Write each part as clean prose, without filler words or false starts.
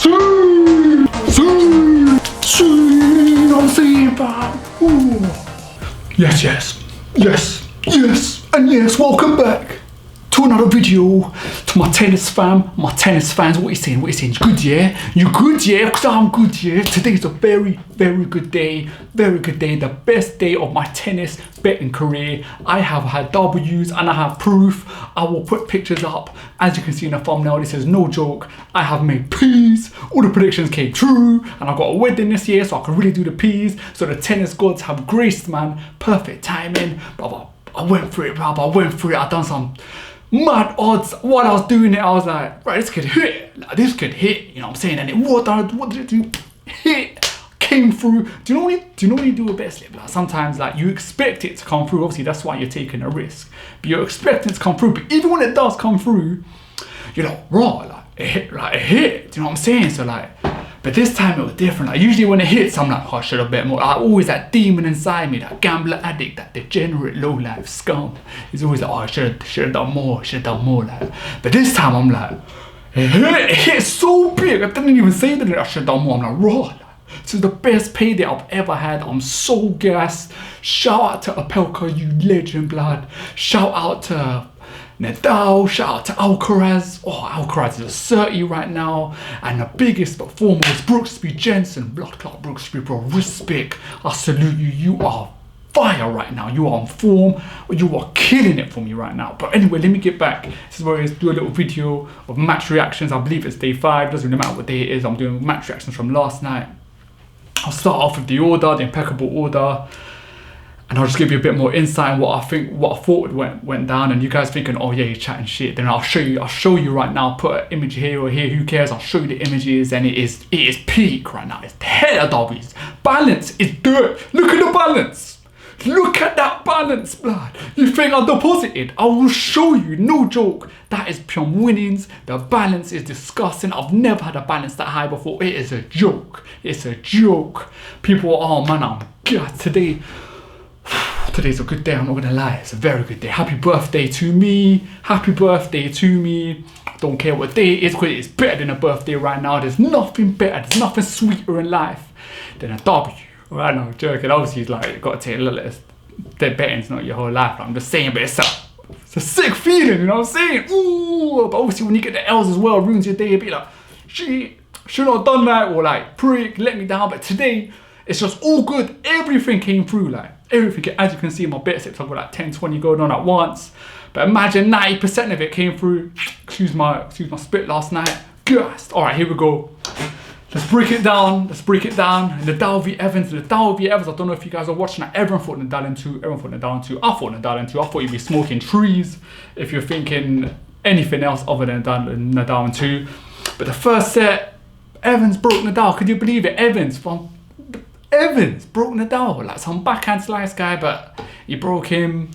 You know what I'm saying, man? Ooh. Yes, and yes, welcome back to another video. To my tennis fans, what are you saying? You good, yeah? You good, yeah? Because I'm good, yeah? Today's a very good day. The best day of my tennis betting career. I have had W's and I have proof. I will put pictures up. As you can see in the thumbnail, this is no joke. I have made P's. All the predictions came true. And I got a wedding this year, so I can really do the P's. So the tennis gods have graced, man. Perfect timing. Blah. I went for it, bro. I done some mad odds. While I was doing it, I was like, right, this could hit. Like, this could hit. You know what I'm saying? And what did it do? Hit. Came through. Do you know when you do a bet slip? Like sometimes, like you expect it to come through. Obviously, that's why you're taking a risk. But you're expecting it to come through. But even when it does come through, you're like, raw, like it hit. Do you know what I'm saying? So like, but this time it was different. Like usually when it hits, I'm like, oh, I should have bet more. Like, always that demon inside me, that gambler addict, that degenerate low life scum. It's always like, oh, I should have done more. Like, but this time I'm like, it hit so big. I didn't even say that I should have done more. I'm like, raw. This is the best payday I've ever had. I'm so gassed. Shout out to Acca, you legend, blood. Shout out to Nadal, shout out to Alcaraz. Oh, Alcaraz is a 30 right now. And the biggest performer is Brooksby Jensen. Blood clot Brooksby, bro. Respect. I salute you. You are fire right now. You are on form. You are killing it for me right now. But anyway, let me get back. This is where I do a little video of match reactions. I believe it's day 5. Doesn't really matter what day it is. I'm doing match reactions from last night. I'll start off with the order, the impeccable order. And I'll just give you a bit more insight on what I thought went down, and you guys thinking, oh yeah, you're chatting shit. Then I'll show you right now. Put an image here or here, who cares? I'll show you the images, and it is peak right now. It's the head of W's. Balance is dirt. Look at the balance. Look at that balance, blood. You think I deposited? I will show you, no joke. That is pure winnings. The balance is disgusting. I've never had a balance that high before. It is a joke. It's a joke. People, oh man, I'm God today. Today's a good day, I'm not gonna lie. It's a very good day. Happy birthday to me. Happy birthday to me. Don't care what day it is, because it's better than a birthday right now. There's nothing better, there's nothing sweeter in life than a W. Right now, I'm joking. Obviously, it's like, you've got to take a little, the betting's not your whole life. I'm just saying, but it's a sick feeling, you know what I'm saying? Ooh, but obviously when you get the L's as well, it ruins your day. You'll be like, shit, should not have done that, or like, prick, let me down. But today, it's just all good. Everything came through, like, everything. As you can see in my bet slips, I've got like 10, 20 going on at once. But imagine 90% of it came through. Excuse my spit last night. Gassed. All right, here we go. Let's break it down. Nadal v Evans. I don't know if you guys are watching that. Everyone thought Nadal in 2. I thought Nadal in 2. I thought you'd be smoking trees if you're thinking anything else other than Nadal in 2. But the first set, Evans broke Nadal. Could you believe it? Evans broke Nadal, like some backhand slice guy, but he broke him.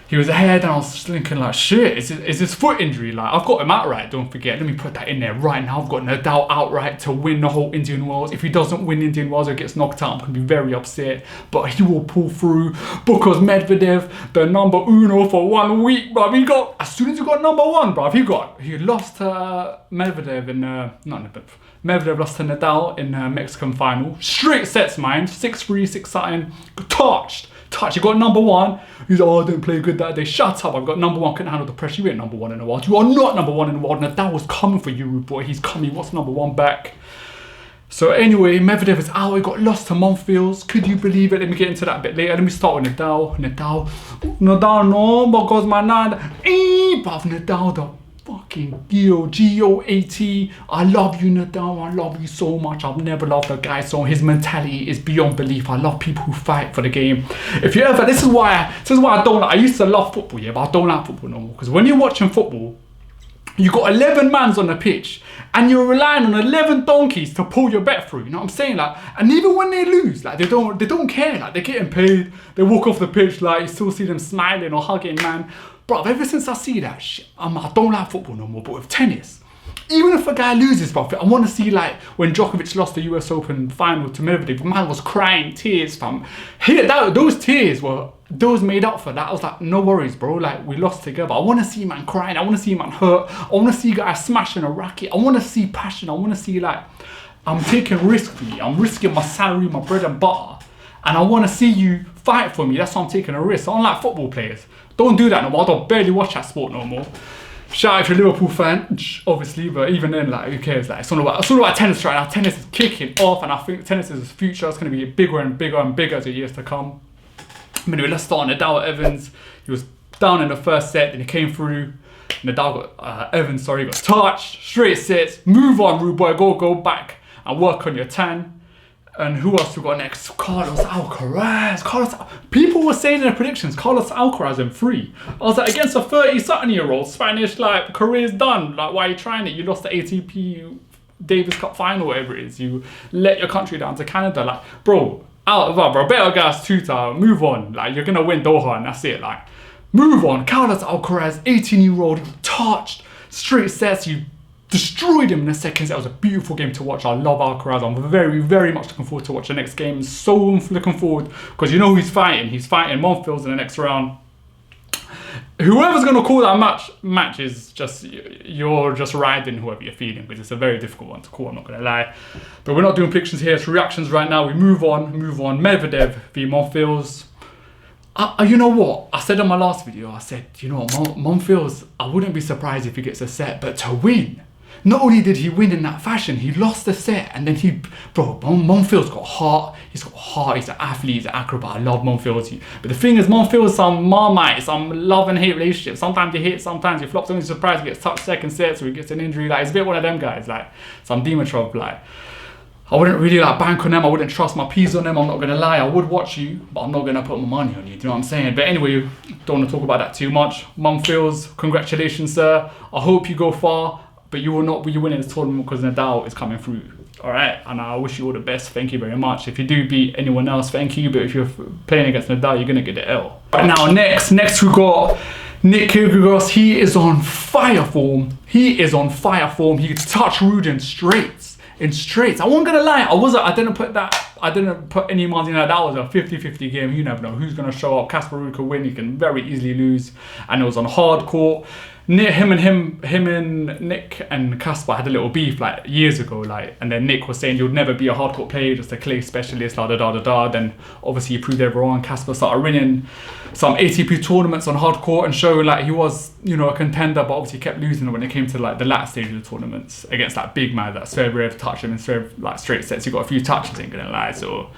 He was ahead, and I was thinking like, shit, is this foot injury? Like, I've got him outright, don't forget. Let me put that in there right now. I've got Nadal outright to win the whole Indian Wells. If he doesn't win Indian Wells or gets knocked out, I'm going to be very upset. But he will pull through, because Medvedev, the number uno for 1 week, bruv. As soon as he got number 1, bruv, he lost to Medvedev in, Medvedev lost to Nadal in the Mexican final. Straight sets, mind. 6-3, 6-something. Touched. You got number 1. He's like, oh, I didn't play good that day. Shut up. I've got number 1. Couldn't handle the pressure. You ain't number 1 in the world. You are not number 1 in the world. Nadal was coming for you, rude boy. He's coming. What's number 1 back? So anyway, Medvedev is out. He got lost to Monfils. Could you believe it? Let me get into that a bit later. Let me start with Nadal, no, because my Nadal, bruv, Nadal, the fucking G-O-A-T. I love you, Nadal. I love you so much. I've never loved a guy so. His mentality is beyond belief. I love people who fight for the game. If you ever, this is why I don't like, I used to love football, yeah, but I don't like football no more. Because when you're watching football, you got 11 mans on the pitch, and you're relying on 11 donkeys to pull your bet through. You know what I'm saying? Like, and even when they lose, like they don't care. Like, they're getting paid. They walk off the pitch, like you still see them smiling or hugging, man. Bro, ever since I see that shit, I don't like football no more. But with tennis, even if a guy loses, bro, I want to see like when Djokovic lost the US Open final to Medvedev, man was crying tears, fam. Those tears were made up for that. I was like, no worries, bro. Like, we lost together. I want to see man crying. I want to see man hurt. I want to see guys smashing a racket. I want to see passion. I want to see like, I'm taking risk for you. I'm risking my salary, my bread and butter. And I want to see you fight for me. That's why I'm taking a risk. Unlike football players. Don't do that no more. I don't barely watch that sport no more. Shout out if you're a Liverpool fan, obviously, but even then, like, who cares? Like, it's all about tennis right now. Tennis is kicking off, and I think tennis is the future. It's going to be bigger and bigger and bigger as the years to come. Anyway, let's start on Nadal at Evans. He was down in the first set, then he came through. Evans got touched, straight sets. Move on, rude boy. Go back and work on your tan. And who else we got next? Carlos Alcaraz. People were saying in their predictions, Carlos Alcaraz in 3. I was like, against a 30-something-year-old Spanish, like, career's done. Like, why are you trying it? You lost the ATP Davis Cup final, whatever it is. You let your country down to Canada. Like, bro, better gas tutor, move on. Like, you're gonna win Doha and that's it. Like, move on. Carlos Alcaraz, 18-year-old, touched, straight sets, you destroyed him in the second set. It was a beautiful game to watch. I love Alcaraz. I'm very, very much looking forward to watch the next game. So looking forward, because you know who he's fighting. He's fighting Monfils in the next round. Whoever's going to call that match is just, you're just riding whoever you're feeling, because it's a very difficult one to call, I'm not going to lie. But we're not doing predictions here, it's reactions right now. We move on. Medvedev v Monfils. You know what? I said on my last video, I said, you know what, Monfils, I wouldn't be surprised if he gets a set, but to win. Not only did he win in that fashion, he lost the set, and then Monfils got heart. He's got heart. He's an athlete. He's an acrobat. I love Monfils. But the thing is, Monfils, some Marmite, some love and hate relationship. Sometimes he hits, sometimes he flops. Only surprised he gets touched second set, so he gets an injury. Like, he's a bit one of them guys, like some Dimitrov. Like, I wouldn't really like bank on them. I wouldn't trust my peas on them. I'm not gonna lie. I would watch you, but I'm not gonna put my money on you. Do you know what I'm saying? But anyway, don't want to talk about that too much. Monfils, congratulations, sir. I hope you go far. But you will not be winning this tournament because Nadal is coming through. All right, and I wish you all the best. Thank you very much. If you do beat anyone else, thank you. But if you're playing against Nadal, you're gonna get the L. Right now, next we got Nick Kyrgios. He is on fire form. He touched Ruud in straights. I wasn't gonna lie. I didn't put any margin in that. That was a 50-50 game. You never know who's gonna show up. Casper Ruud could win. He can very easily lose, and it was on hard court. Him and Nick and Casper had a little beef like years ago, like, and then Nick was saying you'll never be a hardcourt player, just a clay specialist, Then obviously he proved everyone. Casper started winning some ATP tournaments on hardcourt and showing like he was, you know, a contender, but obviously kept losing when it came to like the latter stage of the tournaments against like big man, like Zverev touched him in like straight sets. He got a few touches, ain't gonna lie. So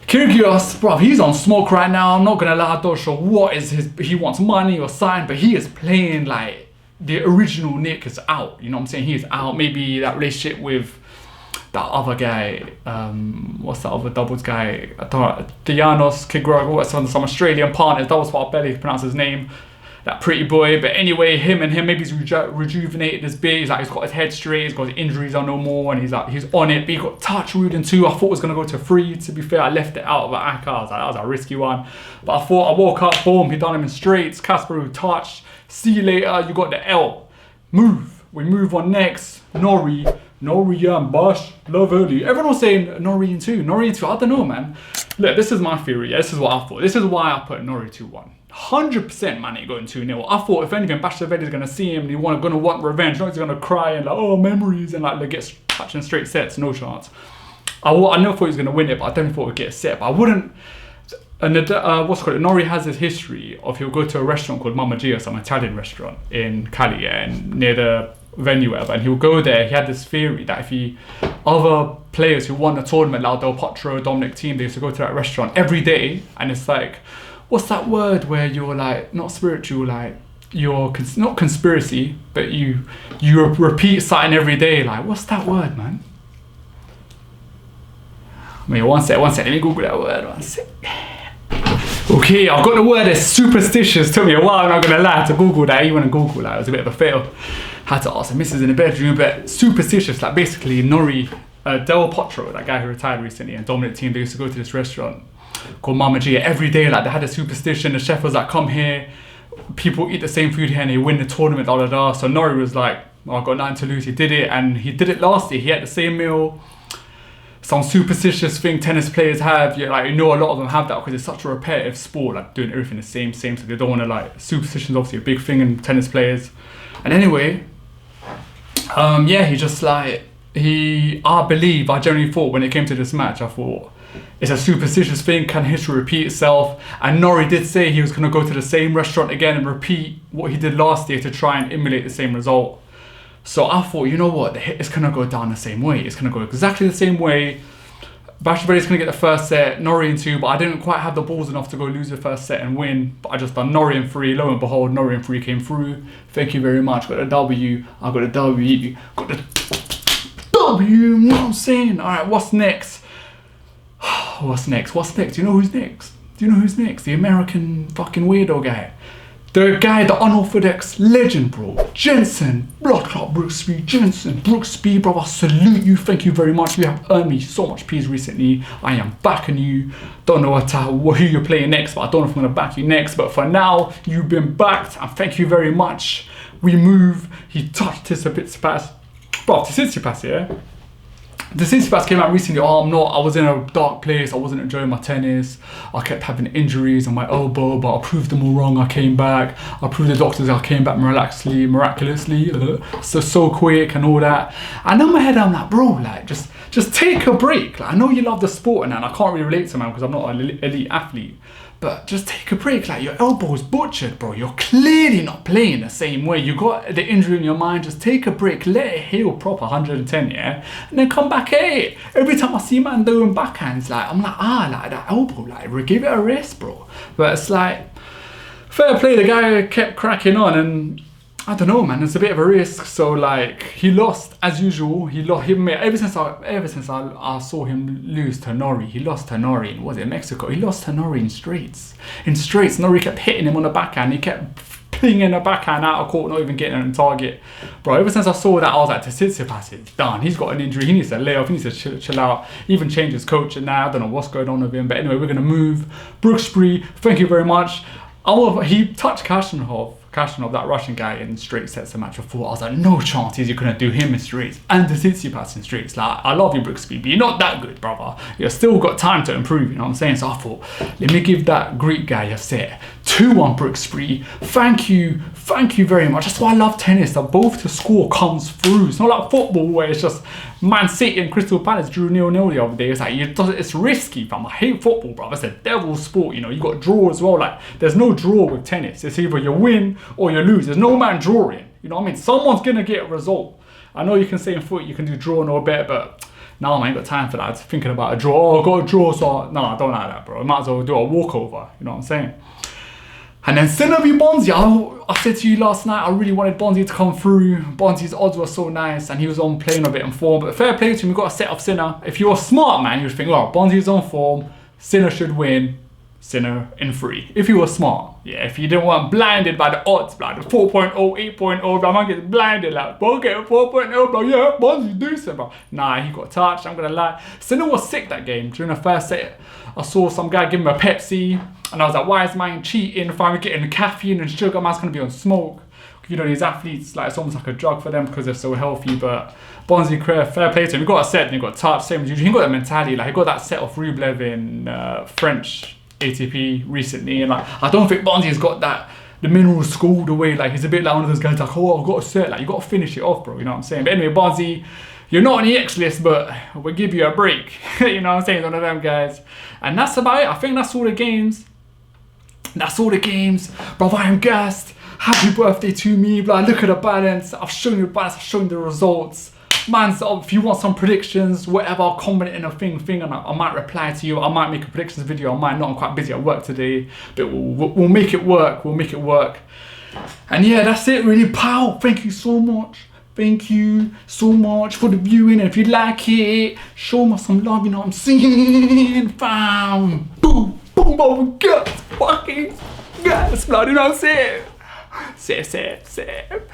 Kyrgios, bro, he's on smoke right now. I'm not gonna lie, I'm not sure what is he wants money or sign, but he is playing like the original Nick is out. You know what I'm saying? He is out. Maybe that relationship with that other guy, what's that other doubles guy? Dianos Kigro, some Australian partners. That was what I barely pronounce his name. That pretty boy. But anyway, him, maybe he's rejuvenated his bit. He's like, he's got his head straight, he's got his injuries on no more, and he's on it. But he got touched Ruud in 2. I thought it was gonna go to 3. To be fair, I left it out of Acca. I was like, that was a risky one. But I thought, I woke up, boom, he done him in straights. Casper Ruud touched. See you later, you got the L. We move on next. Norrie and Bosch, love early. Everyone was saying Norrie in 2. I don't know, man. Look, this is my theory. Yeah? This is what I thought. This is why I put Norrie 2-1. 100% man ain't going 2-0. I thought if anything, Basheved is gonna see him and he's gonna want revenge. Not he's gonna cry and like, oh, memories, and like gets touching straight sets. No chance. I never thought he was gonna win it, but I definitely thought he'd get a set. But I wouldn't. And Norrie has this history of he'll go to a restaurant called Mamma Gia, some Italian restaurant in Cali, yeah, and near the venue, whatever, and he'll go there. He had this theory that if other players who won the tournament, like Del Potro, Dominic Thiem, they used to go to that restaurant every day, and it's like, what's that word where you're like, not spiritual, like, you're not conspiracy, but you repeat something every day, like, what's that word, man? I mean, one sec, let me Google that word, one sec. Okay, I've got the word as superstitious. Took me a while, I'm not gonna lie, to Google that. Even to Google that, it was a bit of a fail. Had to ask the missus in the bedroom, but superstitious, like basically Norrie, Del Potro, that guy who retired recently, and Dominic Thiem, they used to go to this restaurant called Mamma Gia every day. Like, they had a superstition. The chef was like, come here, people eat the same food here and they win the tournament, So Norrie was like, I've got nothing to lose. He did it, and he did it last year. He had the same meal. Some superstitious thing tennis players have, a lot of them have that because it's such a repetitive sport, like doing everything the same, so they don't want to superstition's obviously a big thing in tennis players. And anyway, he just I genuinely thought when it came to this match, I thought, it's a superstitious thing, can history repeat itself? And Norrie did say he was going to go to the same restaurant again and repeat what he did last year to try and emulate the same result. So I thought, you know what, it's going to go down the same way. It's going to go exactly the same way. Basilashvili's going to get the first set, Norrie in 2, but I didn't quite have the balls enough to go lose the first set and win. But I just done Norrie in 3. Lo and behold, Norrie in 3 came through. Thank you very much. Got a W. I got a W. Got the W. You know what I'm saying? All right, what's next? What's next? Do you know who's next? The American fucking weirdo guy. The guy, the unorthodox legend, bro. Jensen, blood clot Brooksby, Jensen, Brooksby, bro, I salute you. Thank you very much. You have earned me so much peace recently. I am backing you. Don't know who you're playing next, but I don't know if I'm gonna back you next. But for now, you've been backed, and thank you very much. We move. He touched Tsitsipas. Bro, Tsitsipas, yeah. The Tsitsipas came out recently. I was in a dark place. I wasn't enjoying my tennis. I kept having injuries on my elbow, but I proved them all wrong. I came back. I proved the doctors I came back miraculously, so quick and all that. And in my head, I'm like, bro, just take a break. I know you love the sport and I can't really relate to man because I'm not an elite athlete. But just take a break, your elbow's butchered, bro. You're clearly not playing the same way. You got the injury in your mind, just take a break, let it heal proper, 110, yeah? And then come back at it. Every time I see man doing backhands, I'm like that elbow, give it a rest, bro. But it's fair play, the guy kept cracking on and I don't know, man, it's a bit of a risk. So he lost as usual. Ever since I saw him lose to Norrie, he lost to Norrie in Mexico? He lost to Norrie in straights. Norrie kept hitting him on the backhand. He kept pinging the backhand out of court, not even getting on target. Bro, ever since I saw that, I was like, Tsitsipas is done. He's got an injury. He needs to lay off. He needs to chill out. Even change his coach and now I don't know what's going on with him. But anyway, we're gonna move. Brooksby, thank you very much. He touched Kashanov, that Russian guy, in straight sets a match before. I was like, no chance you're gonna do him in straights and the Tsitsipas in straights. I love you, Brooksby, but you're not that good, brother. You've still got time to improve, you know what I'm saying? So I thought, let me give that Greek guy a set. 2-1 Brooksby. Thank you very much. That's why I love tennis, that both the score comes through. It's not like football where it's just Man City and Crystal Palace drew 0-0 the other day. It's risky, fam. I hate football, bro. It's a devil's sport, you got draw as well. There's no draw with tennis. It's either you win or you lose. There's no man drawing. You know what I mean? Someone's gonna get a result. I know you can say in foot you can do draw no bet, but no, I ain't got time for that. Thinking about a draw. Oh, I got a draw, so no, I don't like that, bro. I might as well do a walkover. You know what I'm saying? And then Sinner v Bonzi. I said to you last night, I really wanted Bonzi to come through. Bonzi's odds were so nice and he was on playing a bit in form. But fair play to him, we got a set of Sinner. If you're a smart man, you would think, well, Bonzi's on form, Sinner should win, Sinner in 3. If you were smart. Yeah, if you didn't want blinded by the odds, the 4.0, 8.0, bro, man gets blinded, bro, get 4.0, bro, yeah, Bonzi's decent, bro. Nah, he got touched, I'm gonna lie. Sinner was sick that game. During the first set, I saw some guy give him a Pepsi, and I was like, why is man cheating? Finally getting caffeine and sugar, man's gonna be on smoke. These athletes, it's almost like a drug for them because they're so healthy. But Bonzi, fair play to him. He got a set and he got touched, same as usual. He got the mentality, he got that set off Rublev in French ATP recently, and I don't think Bonzi's got the minerals schooled away. He's a bit like one of those guys oh, I've got a set, you got to finish it off, bro, you know what I'm saying? But anyway, Bonzi, you're not on the X list, but we'll give you a break. You know what I'm saying? One of them guys. And that's about it. I think that's all the games. Bro, I am gassed. Happy birthday to me, bro. Look at the balance. I've shown you the balance, I've shown you the results. Man, so if you want some predictions, whatever, I'll comment in a thing, and I might reply to you. I might make a predictions video, I might not. I'm quite busy at work today, but we'll make it work. And yeah, that's it really, pal. Thank you so much. Thank you so much for the viewing. And if you like it, show me some love, you know what I'm saying? Fam. Boom, boom, boom, guts, fucking guts, blood, you know what I'm saying? Sip.